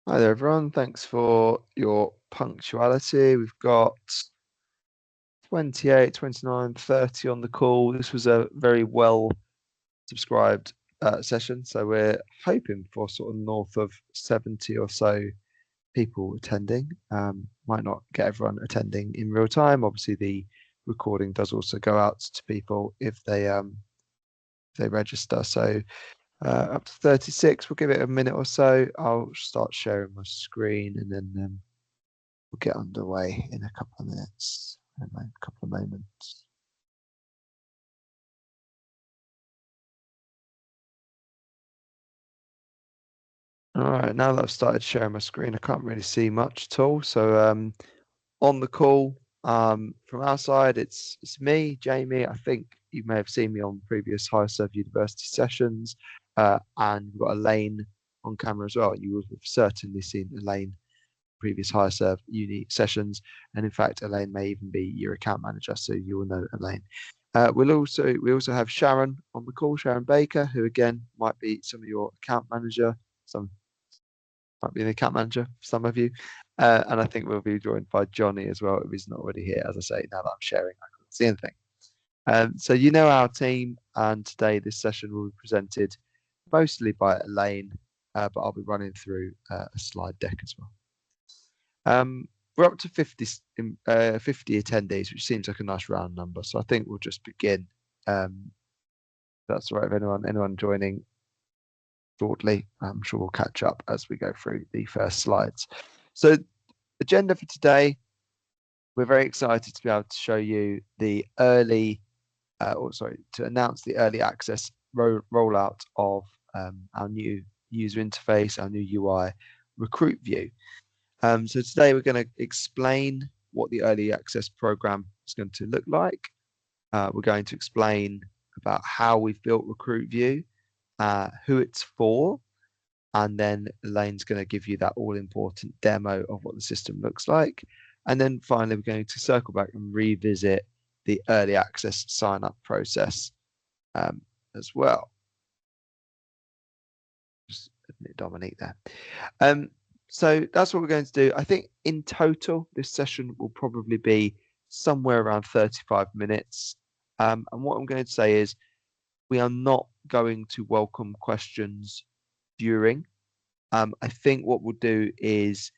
Hi there, everyone. Thanks for your punctuality. We've got 28, 29, 30 on the call. This was a very well subscribed session, so we're hoping for sort of north of 70 or so people attending. Might not get everyone attending in real time. Obviously, the recording does also go out to people if they register. So up to 36. We'll give it a minute or so. I'll start sharing my screen and then we'll get underway in a couple of minutes, in a couple of moments. All right, now that I've started sharing my screen, I can't really see much at all. So on the call from our side, it's me, Jamie. I think you may have seen me on previous Hireserve University sessions, and we've got Elaine on camera as well. You will have certainly seen Elaine previous Hireserve uni sessions, and in fact, Elaine may even be your account manager, so you will know Elaine. We also have Sharon on the call, Sharon Baker, who again might be some of your account manager, some might be an account manager for some of you. And I think we'll be joined by Johnny as well, if he's not already here. As I say, now that I'm sharing, I can't see anything. So you know our team, and today this session will be presented mostly by Elaine, but I'll be running through a slide deck as well. We're up to 50 attendees, which seems like a nice round number. So I think we'll just begin. That's all right. If anyone joining shortly, I'm sure we'll catch up as we go through the first slides. So agenda for today, we're very excited to be able to show you the to announce the early access rollout of our new user interface, our new UI, RecruitVu. So today we're going to explain what the early access program is going to look like. We're going to explain about how we've built RecruitVu, who it's for, and then Elaine's going to give you that all-important demo of what the system looks like. And then finally, we're going to circle back and revisit the early access sign-up process as well. Just admit Dominique there. So that's what we're going to do. I think in total, this session will probably be somewhere around 35 minutes. And what I'm going to say is we are not going to welcome questions during. I think what we'll do is,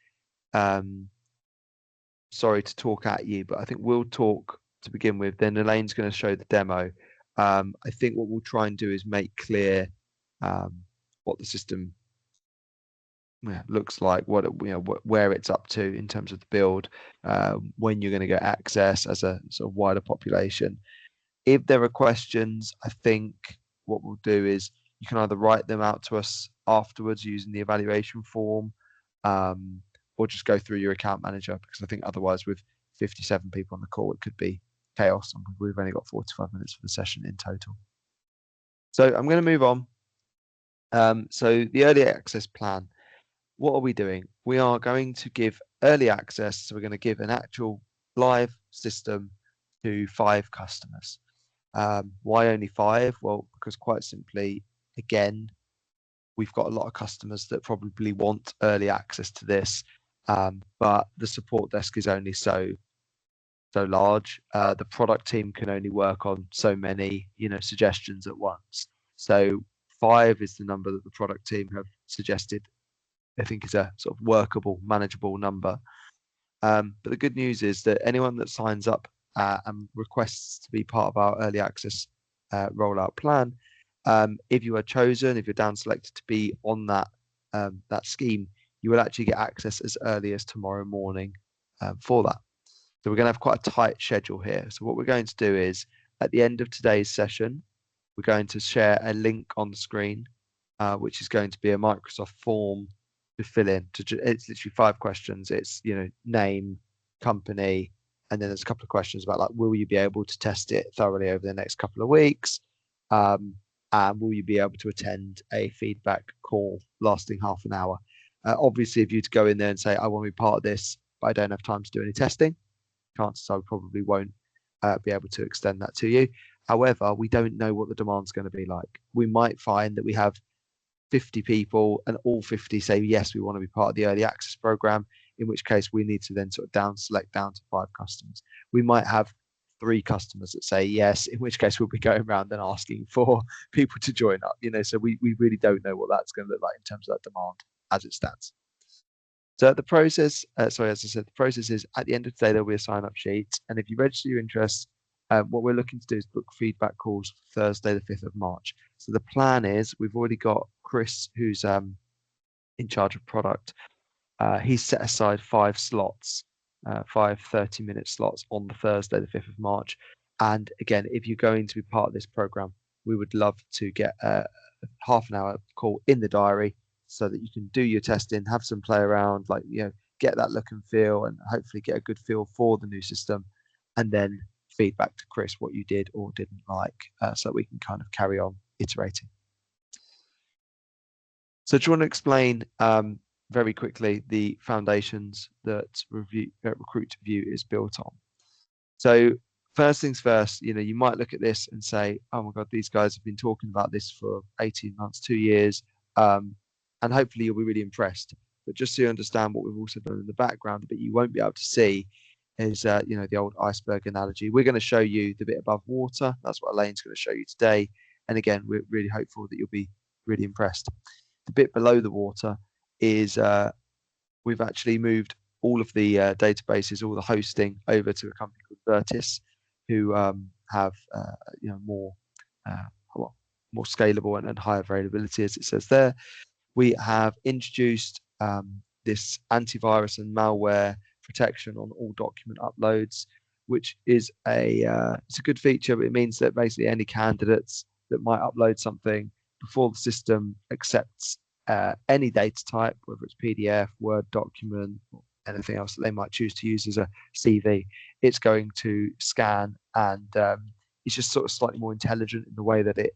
sorry to talk at you, but I think we'll talk to begin with. Then Elaine's going to show the demo. I think what we'll try and do is make clear what the system looks like, where it's up to in terms of the build, when you're going to get access as a sort of wider population. If there are questions, I think what we'll do is you can either write them out to us afterwards using the evaluation form, or just go through your account manager, because I think otherwise with 57 people on the call, it could be chaos. And we've only got 45 minutes for the session in total. So I'm going to move on. So the early access plan. What are we doing? We are going to give early access. So we're going to give an actual live system to 5 customers. Why only 5? Well, because quite simply, again, we've got a lot of customers that probably want early access to this, but the support desk is only so large. The product team can only work on so many, suggestions at once. So 5 is the number that the product team have suggested. I think is a sort of workable, manageable number. But the good news is that anyone that signs up and requests to be part of our early access rollout plan, if you are chosen, if you're down selected to be on that scheme, you will actually get access as early as tomorrow morning for that. So we're going to have quite a tight schedule here. So what we're going to do is at the end of today's session, we're going to share a link on the screen, which is going to be a Microsoft form to fill in. It's literally 5 questions. It's name, company, and then there's a couple of questions about like, will you be able to test it thoroughly over the next couple of weeks, and will you be able to attend a feedback call lasting half an hour? Obviously, if you to go in there and say I want to be part of this, but I don't have time to do any testing, chances I probably won't be able to extend that to you. However, we don't know what the demand's going to be like. We might find that we have 50 people and all 50 say, yes, we want to be part of the early access program, in which case we need to then sort of select down to 5 customers. We might have 3 customers that say yes, in which case we'll be going around and asking for people to join up, so we really don't know what that's going to look like in terms of that demand as it stands. So the process, as I said, the process is at the end of the day, there'll be a sign-up sheet. And if you register your interest, what we're looking to do is book feedback calls for Thursday, the 5th of March. So the plan is we've already got Chris, who's in charge of product. He's set aside 5 slots, 5 30-minute slots on the Thursday, the 5th of March. And again, if you're going to be part of this program, we would love to get a half an hour call in the diary so that you can do your testing, have some play around, get that look and feel, and hopefully get a good feel for the new system, and then feedback to Chris what you did or didn't like, so that we can kind of carry on iterating. So do you want to explain very quickly the foundations that RecruitVu is built on? So first things first, you might look at this and say, oh my God, these guys have been talking about this for 18 months, 2 years, and hopefully you'll be really impressed. But just so you understand what we've also done in the background, but you won't be able to see is, the old iceberg analogy. We're going to show you the bit above water. That's what Elaine's going to show you today. And again, we're really hopeful that you'll be really impressed. The bit below the water is we've actually moved all of the databases, all the hosting over to a company called Vertis, who have more scalable and higher availability, as it says there. We have introduced this antivirus and malware protection on all document uploads, which is it's a good feature, but it means that basically any candidates that might upload something before the system accepts any data type, whether it's PDF, Word document, or anything else that they might choose to use as a CV, it's going to scan, and it's just sort of slightly more intelligent in the way that it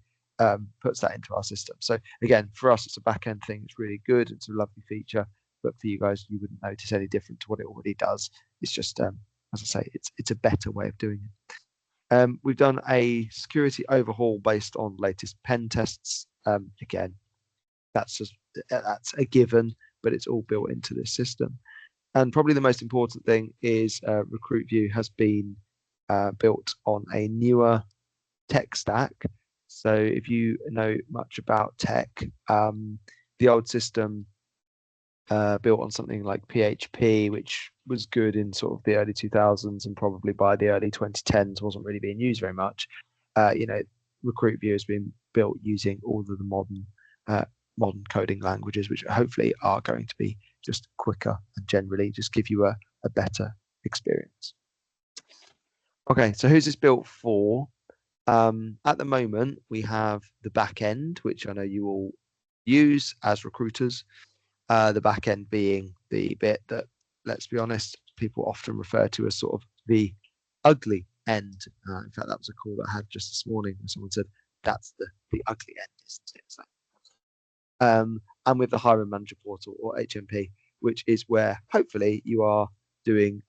puts that into our system. So again, for us, it's a back-end thing. It's really good. It's a lovely feature, but for you guys, you wouldn't notice any different to what it already does. It's just, as I say, it's a better way of doing it. We've done a security overhaul based on latest pen tests. Again, that's a given, but it's all built into this system. And probably the most important thing is RecruitVu has been built on a newer tech stack. So if you know much about tech, the old system built on something like PHP, which was good in sort of the early 2000s, and probably by the early 2010s wasn't really being used very much. RecruitVu has been built using all of the modern coding languages, which hopefully are going to be just quicker and generally just give you a better experience. Okay, so who's this built for? At the moment, we have the back end, which I know you all use as recruiters. The back end being the bit that, let's be honest, people often refer to as sort of the ugly end. In fact, that was a call that I had just this morning when someone said that's the ugly end, isn't it? So, and with the hiring manager portal, or HMP, which is where hopefully you are doing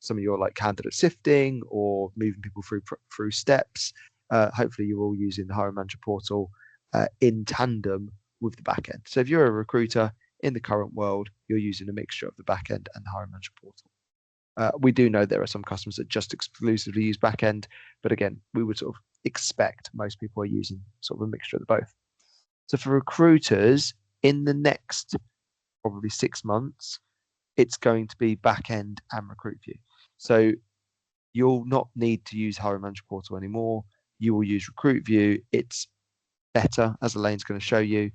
some of your like candidate sifting or moving people through steps. Hopefully you're all using the hiring manager portal in tandem with the back end. So if you're a recruiter in the current world, you're using a mixture of the back end and the hiring manager portal. We do know there are some customers that just exclusively use back end, but again, we would sort of expect most people are using sort of a mixture of the both. So for recruiters, in the next probably 6 months, it's going to be back end and RecruitVu. So you'll not need to use hiring manager portal anymore. You will use RecruitVu. It's better, as Elaine's going to show you,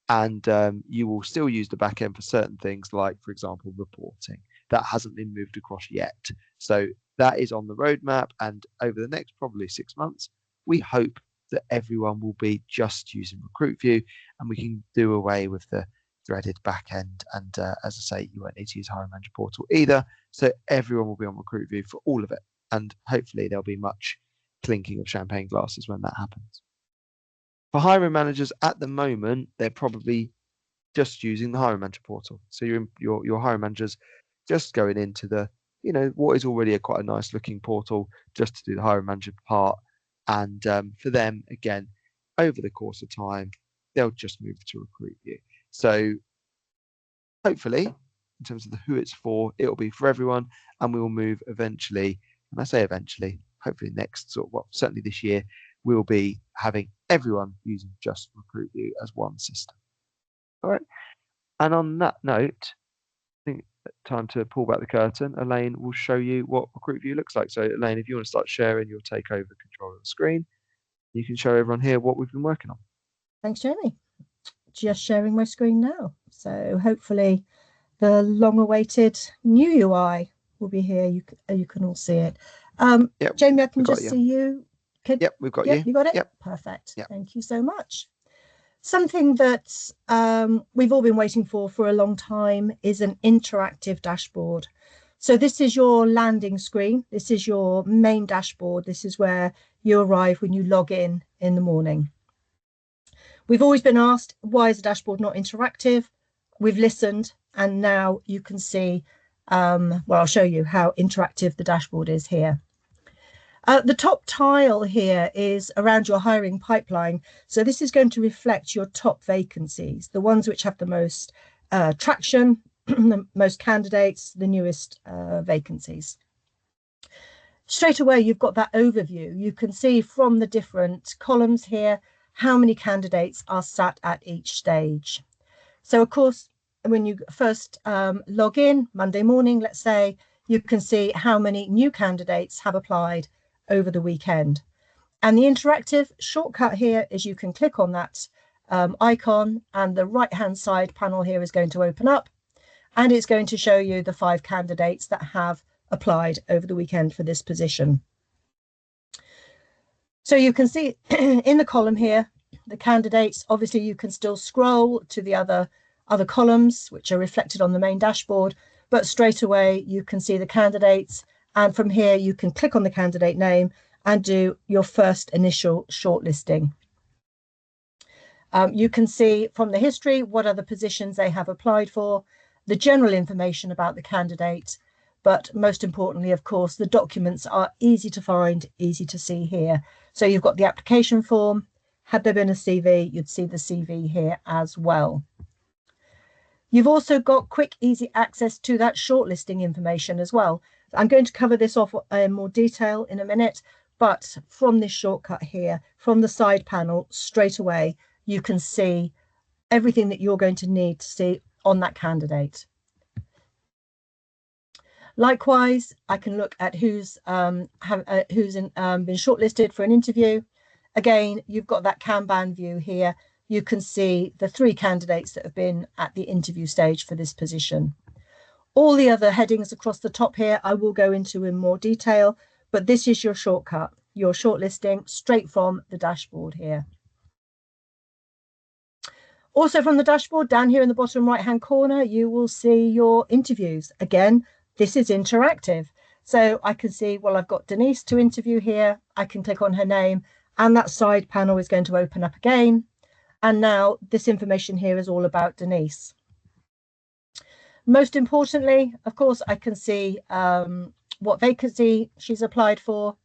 and you will still use the back end for certain things, like, for example, reporting. That hasn't been moved across yet. So that is on the roadmap, and over the next probably 6 months, we hope that everyone will be just using RecruitVu, and we can do away with the threaded back end. And as I say, you won't need to use hiring manager portal either. So everyone will be on RecruitVu for all of it, and hopefully there'll be much clinking of champagne glasses when that happens. For hiring managers at the moment, they're probably just using the hiring manager portal. So your hiring managers just going into the, what is already quite a nice looking portal just to do the hiring manager part. And for them, again, over the course of time, they'll just move to RecruitVu. So hopefully, in terms of the who it's for, it'll be for everyone, and we will move eventually. And I say eventually, hopefully next sort of, well, certainly this year, we'll be having everyone using just RecruitVu as one system. All right. And on that note, I think time to pull back the curtain. Elaine will show you what RecruitVu looks like. So Elaine, if you want to start sharing, you'll take over control of the screen. You can show everyone here what we've been working on. Thanks, Jamie. Just sharing my screen now. So hopefully the long-awaited new UI will be here. You can all see it. Yep, Jamie, I can just see you. Yep, we've got you. You got it? Yep. Perfect. Yep. Thank you so much. Something that we've all been waiting for a long time is an interactive dashboard. So this is your landing screen. This is your main dashboard. This is where you arrive when you log in the morning. We've always been asked, why is the dashboard not interactive? We've listened, and now you can see, well, I'll show you how interactive the dashboard is here. The top tile here is around your hiring pipeline. So this is going to reflect your top vacancies, the ones which have the most traction, the most candidates, the newest vacancies. Straight away, you've got that overview. You can see from the different columns here how many candidates are sat at each stage. So, of course, when you first log in Monday morning, let's say, you can see how many new candidates have applied over the weekend. And the interactive shortcut here is you can click on that icon, and the right-hand side panel here is going to open up, and it's going to show you the 5 candidates that have applied over the weekend for this position. So you can see in the column here, the candidates. Obviously, you can still scroll to the other columns, which are reflected on the main dashboard, but straight away you can see the candidates. And from here, you can click on the candidate name and do your first initial shortlisting. You can see from the history what other positions they have applied for, the general information about the candidate, but most importantly, of course, the documents are easy to find, easy to see here. So you've got the application form. Had there been a CV, you'd see the CV here as well. You've also got quick, easy access to that shortlisting information as well. I'm going to cover this off in more detail in a minute, but from this shortcut here, from the side panel, straight away, you can see everything that you're going to need to see on that candidate. Likewise, I can look at who's been shortlisted for an interview. Again, you've got that Kanban view here. You can see the 3 candidates that have been at the interview stage for this position. All the other headings across the top here, I will go into in more detail, but this is your shortcut, your shortlisting straight from the dashboard here. Also from the dashboard, down here in the bottom right-hand corner, you will see your interviews. Again, this is interactive. So I can see, well, I've got Denise to interview here. I can click on her name, and that side panel is going to open up again. And now this information here is all about Denise. Most importantly, of course, I can see what vacancy she's applied for.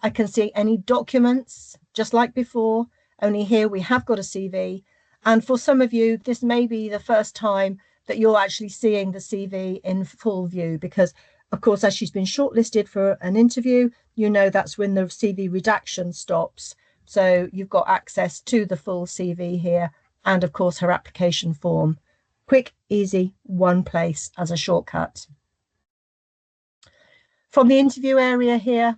I can see any documents, just like before, only here we have got a CV. And for some of you, this may be the first time that you're actually seeing the CV in full view, because, of course, as she's been shortlisted for an interview, you know that's when the CV redaction stops. So you've got access to the full CV here, and, of course, her application form. Quick, easy, one place as a shortcut. From the interview area here,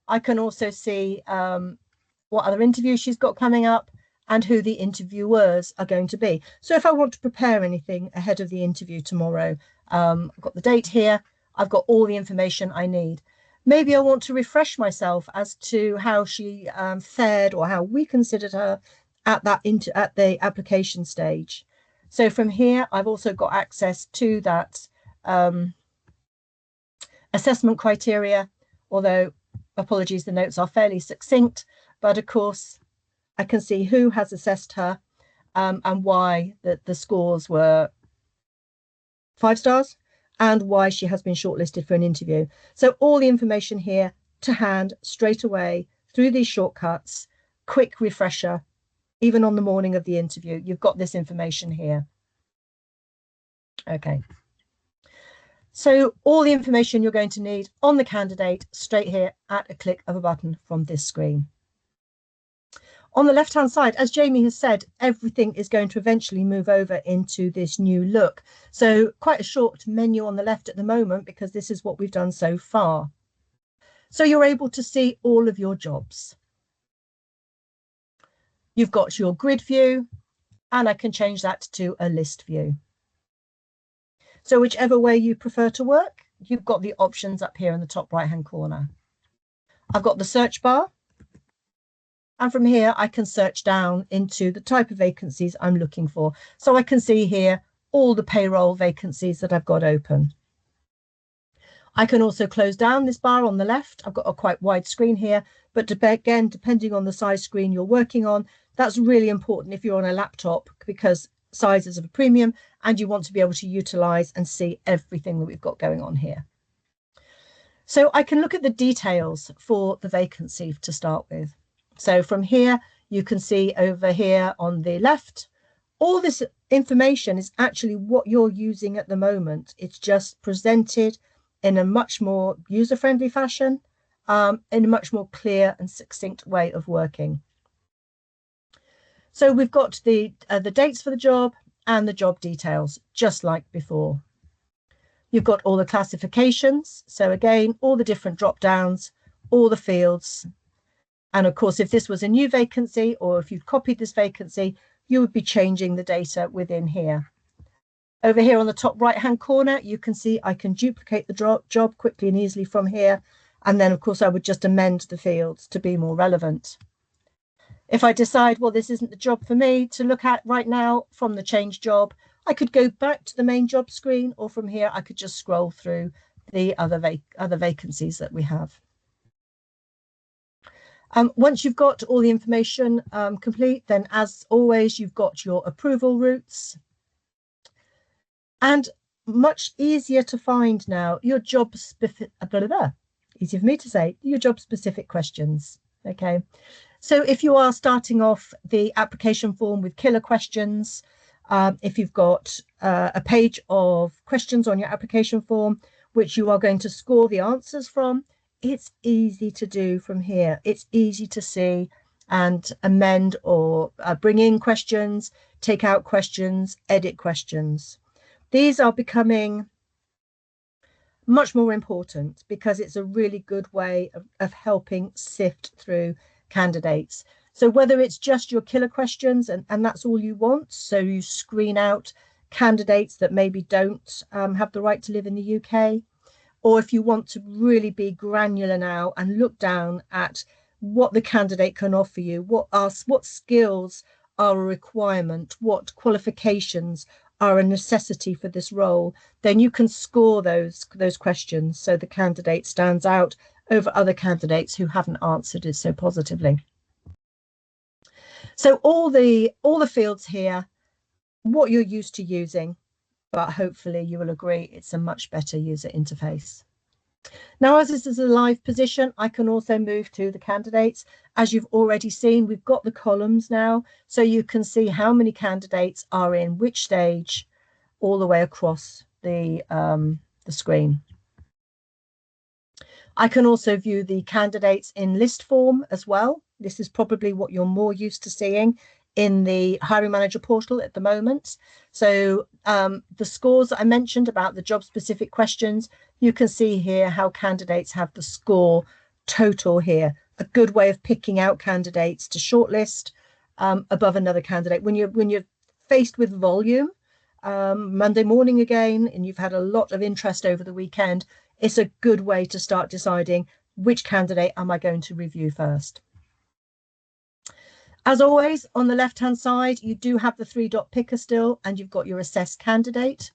I can also see what other interviews she's got coming up and who the interviewers are going to be. So if I want to prepare anything ahead of the interview tomorrow, I've got the date here, I've got all the information I need. Maybe I want to refresh myself as to how she fared, or how we considered her at the application stage. So from here, I've also got access to that assessment criteria, although, apologies, the notes are fairly succinct, but of course, I can see who has assessed her and why the scores were 5 stars and why she has been shortlisted for an interview. So all the information here to hand straight away through these shortcuts, quick refresher, even on the morning of the interview. You've got this information here. Okay. So all the information you're going to need on the candidate straight here at a click of a button from this screen. On the left-hand side, as Jamie has said, everything is going to eventually move over into this new look. So quite a short menu on the left at the moment, because this is what we've done so far. So you're able to see all of your jobs. You've got your grid view, and I can change that to a list view. So whichever way you prefer to work, you've got the options up here in the top right-hand corner. I've got the search bar. And from here, I can search down into the type of vacancies I'm looking for. So I can see here all the payroll vacancies that I've got open. I can also close down this bar on the left. I've got a quite wide screen here, but again, depending on the size screen you're working on, that's really important if you're on a laptop, because sizes are a premium and you want to be able to utilize and see everything that we've got going on here. So I can look at the details for the vacancy to start with. So from here, you can see over here on the left, all this information is actually what you're using at the moment. It's just presented in a much more user-friendly fashion, in a much more clear and succinct way of working. So we've got the dates for the job and the job details, just like before. You've got all the classifications. So again, all the different drop downs, all the fields. And of course, if this was a new vacancy, or if you've copied this vacancy, you would be changing the data within here. Over here on the top right-hand corner, you can see I can duplicate the job quickly and easily from here. And then, of course, I would just amend the fields to be more relevant. If I decide, well, this isn't the job for me to look at right now from the change job, I could go back to the main job screen, or from here, I could just scroll through the other vacancies that we have. Once you've got all the information complete, then as always, you've got your approval routes. And much easier to find now, your job specific, easier for me to say, your job specific questions. Okay. So if you are starting off the application form with killer questions, if you've got a page of questions on your application form, which you are going to score the answers from, it's easy to do from here. It's easy to see and amend or bring in questions, take out questions, edit questions. These are becoming much more important because it's a really good way of helping sift through candidates. So whether it's just your killer questions and that's all you want, so you screen out candidates that maybe don't have the right to live in the UK, or if you want to really be granular now and look down at what the candidate can offer you, what skills are a requirement, what qualifications are a necessity for this role, then you can score those questions so the candidate stands out over other candidates who haven't answered it so positively. So all the fields here, what you're used to using, but hopefully you will agree it's a much better user interface. Now, as this is a live position, I can also move to the candidates. As you've already seen, we've got the columns now, so you can see how many candidates are in which stage all the way across the screen. I can also view the candidates in list form as well. This is probably what you're more used to seeing in the hiring manager portal at the moment. So the scores that I mentioned about the job specific questions, you can see here how candidates have the score total here. A good way of picking out candidates to shortlist above another candidate. When you're faced with volume, Monday morning again, and you've had a lot of interest over the weekend, it's a good way to start deciding which candidate am I going to review first. As always, on the left-hand side, you do have the 3-dot picker still, and you've got your assess candidate.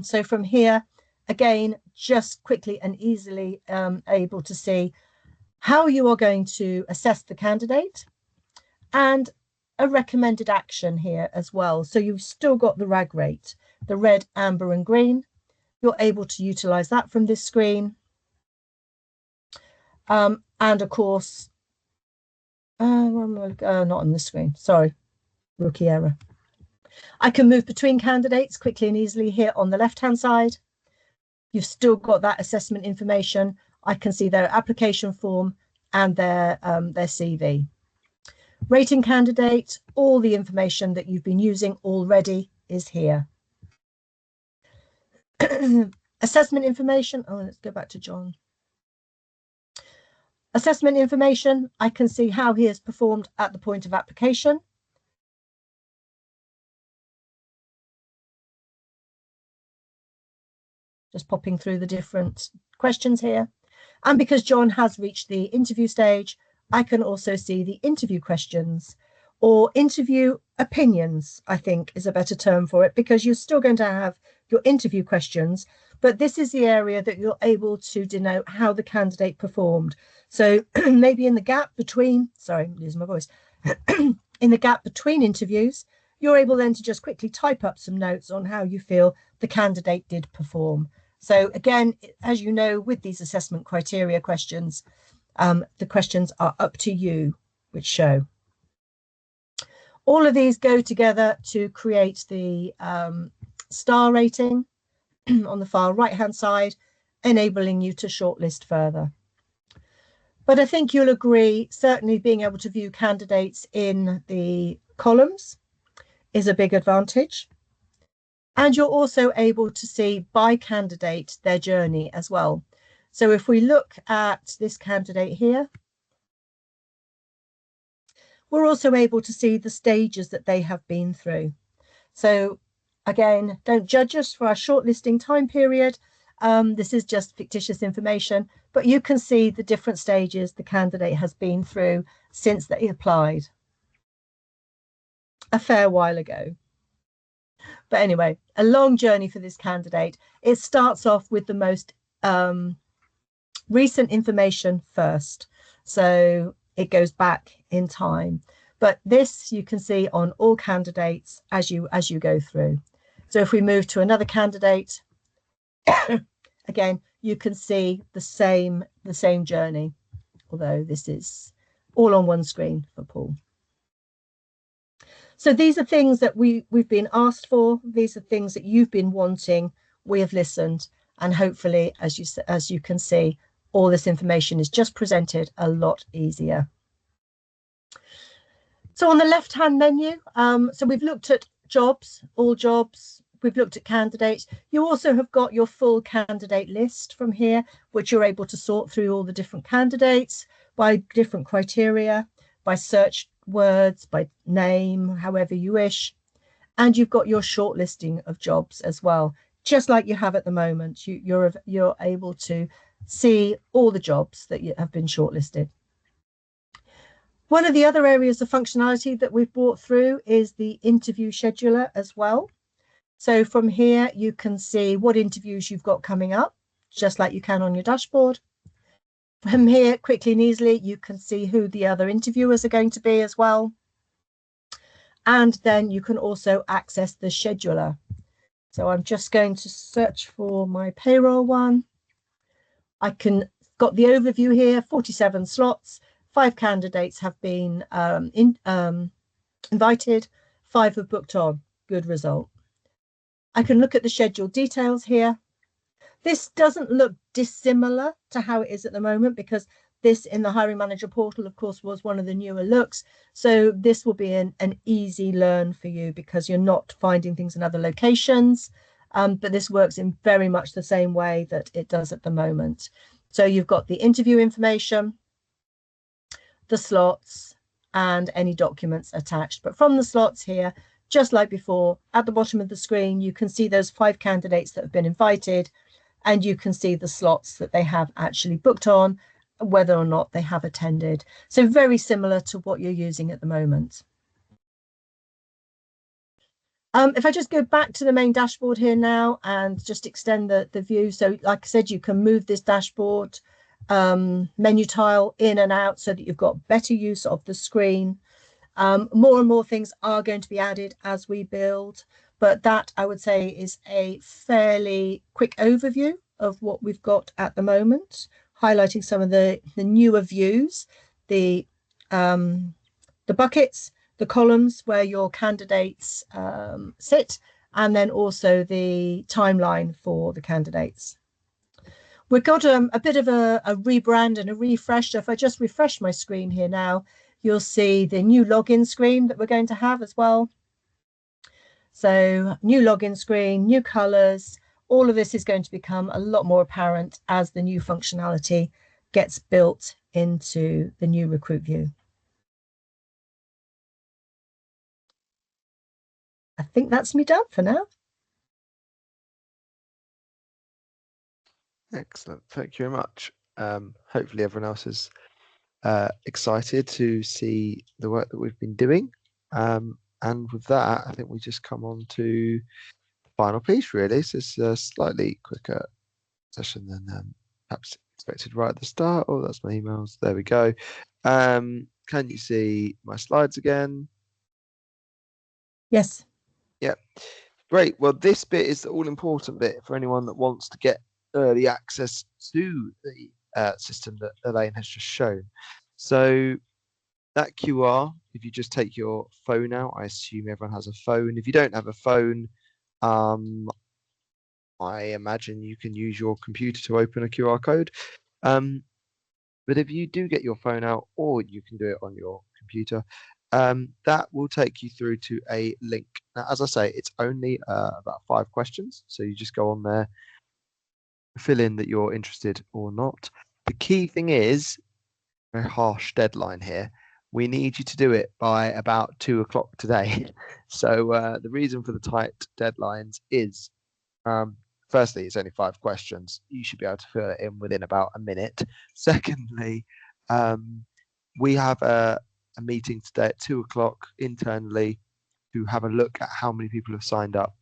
So from here, again, just quickly and easily able to see how you are going to assess the candidate and a recommended action here as well. So you've still got the RAG rate, the red, amber and green. You're able to utilize that from this screen. And of course, not on the screen. Sorry, rookie error. I can move between candidates quickly and easily here on the left-hand side. You've still got that assessment information. I can see their application form and their CV. Rating candidate, all the information that you've been using already is here. Assessment information. Oh, let's go back to John. Assessment information. I can see how he has performed at the point of application. Just popping through the different questions here. And because John has reached the interview stage, I can also see the interview questions, or interview opinions, I think is a better term for it, because you're still going to have your interview questions, but this is the area that you're able to denote how the candidate performed. So maybe in the gap between, sorry, I'm losing my voice, in the gap between interviews, you're able then to just quickly type up some notes on how you feel the candidate did perform. So again, as you know, with these assessment criteria questions, the questions are up to you, which show. All of these go together to create the star rating on the far right-hand side, enabling you to shortlist further. But I think you'll agree, certainly being able to view candidates in the columns is a big advantage. And you're also able to see by candidate their journey as well. So if we look at this candidate here, we're also able to see the stages that they have been through. So again, don't judge us for our shortlisting time period. This is just fictitious information, but you can see the different stages the candidate has been through since they applied a fair while ago. But anyway, a long journey for this candidate. It starts off with the most recent information first. So it goes back in time. But this you can see on all candidates as you go through. So if we move to another candidate, again, you can see the same journey, although this is all on one screen for Paul. So these are things that we've been asked for. These are things that you've been wanting. We have listened, and hopefully, as you can see, all this information is just presented a lot easier. So on the left-hand menu, so we've looked at jobs, all jobs. We've looked at candidates. You also have got your full candidate list from here, which you're able to sort through all the different candidates by different criteria, by search words, by name, however you wish. And you've got your shortlisting of jobs as well, just like you have at the moment. You're able to see all the jobs that have been shortlisted. One of the other areas of functionality that we've brought through is the interview scheduler as well. So from here, you can see what interviews you've got coming up, just like you can on your dashboard. From here, quickly and easily, you can see who the other interviewers are going to be as well. And then you can also access the scheduler. So I'm just going to search for my payroll one. I got the overview here, 47 slots, 5 candidates have been invited, 5 have booked on, good result. I can look at the schedule details here. This doesn't look dissimilar to how it is at the moment, because this in the hiring manager portal, of course, was one of the newer looks. So this will be an easy learn for you, because you're not finding things in other locations. But this works in very much the same way that it does at the moment. So you've got the interview information, the slots, and any documents attached. But from the slots here, just like before, at the bottom of the screen, you can see those 5 candidates that have been invited, and you can see the slots that they have actually booked on, whether or not they have attended. So very similar to what you're using at the moment. If I just go back to the main dashboard here now and just extend the view. So like I said, you can move this dashboard menu tile in and out so that you've got better use of the screen. More and more things are going to be added as we build, but that I would say is a fairly quick overview of what we've got at the moment, highlighting some of the newer views, the the buckets, the columns where your candidates sit, and then also the timeline for the candidates. We've got a bit of a rebrand and a refresh. So if I just refresh my screen here now, you'll see the new login screen that we're going to have as well. So new login screen, new colors, all of this is going to become a lot more apparent as the new functionality gets built into the new RecruitVu. I think that's me done for now. Excellent. Thank you very much. Hopefully everyone else is excited to see the work that we've been doing. And with that, I think we just come on to the final piece, really. So it's a slightly quicker session than perhaps expected right at the start. Oh, that's my emails. There we go. Can you see my slides again? Yes. Yep. Great. Well, this bit is the all-important bit for anyone that wants to get early access to the system that Elaine has just shown. So that QR, if you just take your phone out, I assume everyone has a phone. If you don't have a phone, I imagine you can use your computer to open a QR code. But if you do get your phone out, or you can do it on your computer, that will take you through to a link. Now, as I say, it's only about 5 questions. So you just go on there, fill in that you're interested or not. The key thing is, a harsh deadline here. We need you to do it by about 2 o'clock today. So the reason for the tight deadlines is, firstly, it's only 5 questions. You should be able to fill it in within about a minute. Secondly, we have a meeting today at 2 o'clock internally to have a look at how many people have signed up.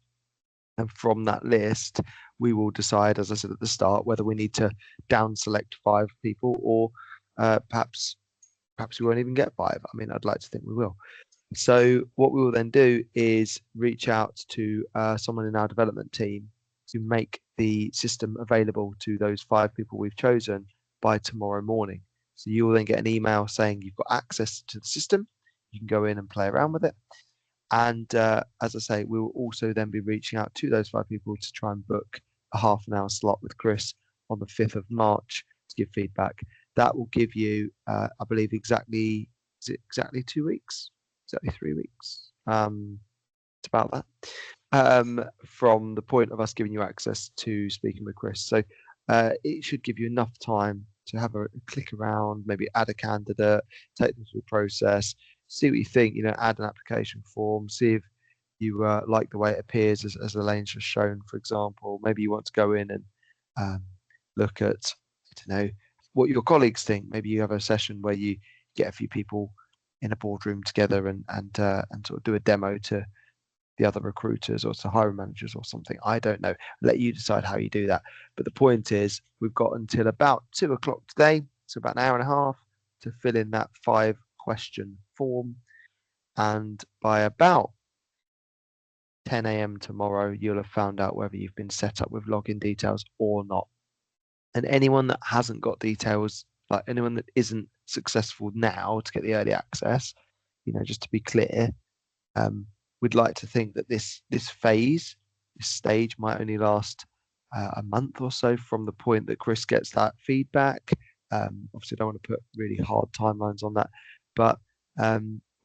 And from that list, we will decide, as I said at the start, whether we need to down select 5 people, or perhaps we won't even get 5. I mean, I'd like to think we will. So what we will then do is reach out to someone in our development team to make the system available to those 5 people we've chosen by tomorrow morning. So you will then get an email saying you've got access to the system. You can go in and play around with it. And as I say, we will also then be reaching out to those 5 people to try and book a half an hour slot with Chris on the 5th of March to give feedback. That will give you, I believe, exactly 2 weeks, exactly 3 weeks. It's about that. From the point of us giving you access to speaking with Chris. So it should give you enough time to have a click around, maybe add a candidate, take them through the process, see what you think, add an application form, see if you like the way it appears as Elaine's just shown, for example. Maybe you want to go in and look at, I don't know, what your colleagues think. Maybe you have a session where you get a few people in a boardroom together and sort of do a demo to the other recruiters or to hiring managers or something. I don't know. Let you decide how you do that. But the point is, we've got until about 2 o'clock today, so about an hour and a half, to fill in that 5-question form. And by about 10 a.m. tomorrow, you'll have found out whether you've been set up with login details or not. And anyone that hasn't got details, like anyone that isn't successful now to get the early access, just to be clear, we'd like to think that this phase, this stage, might only last a month or so from the point that Chris gets that feedback. Obviously, I don't want to put really hard timelines on that, but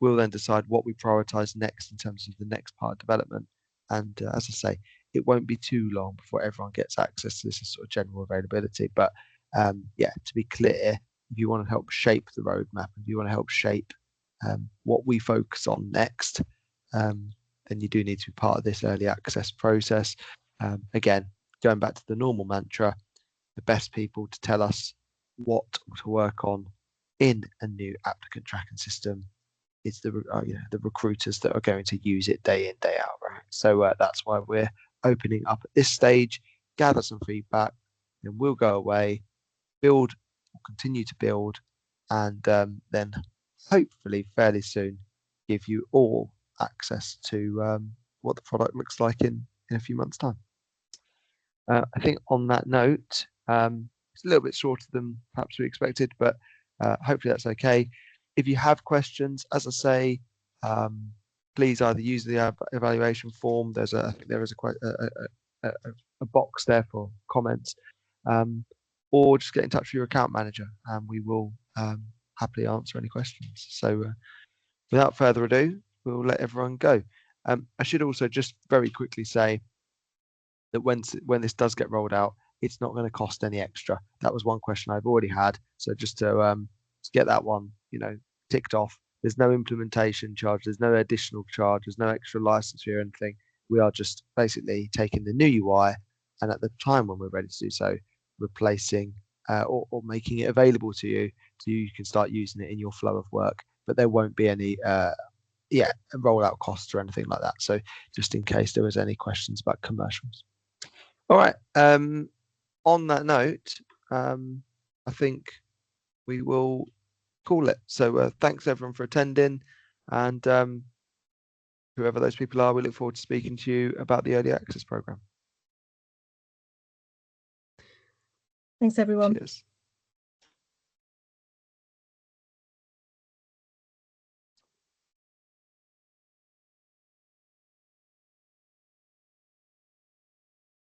we'll then decide what we prioritize next in terms of the next part of development. And as I say, it won't be too long before everyone gets access to this sort of general availability. But to be clear, if you want to help shape the roadmap, if you want to help shape what we focus on next, then you do need to be part of this early access process. Again, going back to the normal mantra, the best people to tell us what to work on in a new applicant tracking system is the recruiters that are going to use it day in, day out, right? So that's why we're opening up at this stage, gather some feedback, then we'll go away, build, we'll continue to build, and then hopefully fairly soon give you all access to what the product looks like in a few months' time. I think on that note, it's a little bit shorter than perhaps we expected, but hopefully that's okay. If you have questions, as I say, please either use the evaluation form. I think there is a box there for comments, or just get in touch with your account manager, and we will happily answer any questions. So, without further ado, we'll let everyone go. I should also just very quickly say that when this does get rolled out, it's not going to cost any extra. That was one question I've already had. So just to get that one, ticked off. There's no implementation charge. There's no additional charge. There's no extra license fee or anything. We are just basically taking the new UI, and at the time when we're ready to do so, replacing or making it available to you, so you can start using it in your flow of work. But there won't be any rollout costs or anything like that. So just in case there was any questions about commercials. All right. On that note, I think we will call it. So thanks everyone for attending, and whoever those people are, we look forward to speaking to you about the early access program. Thanks everyone. Cheers.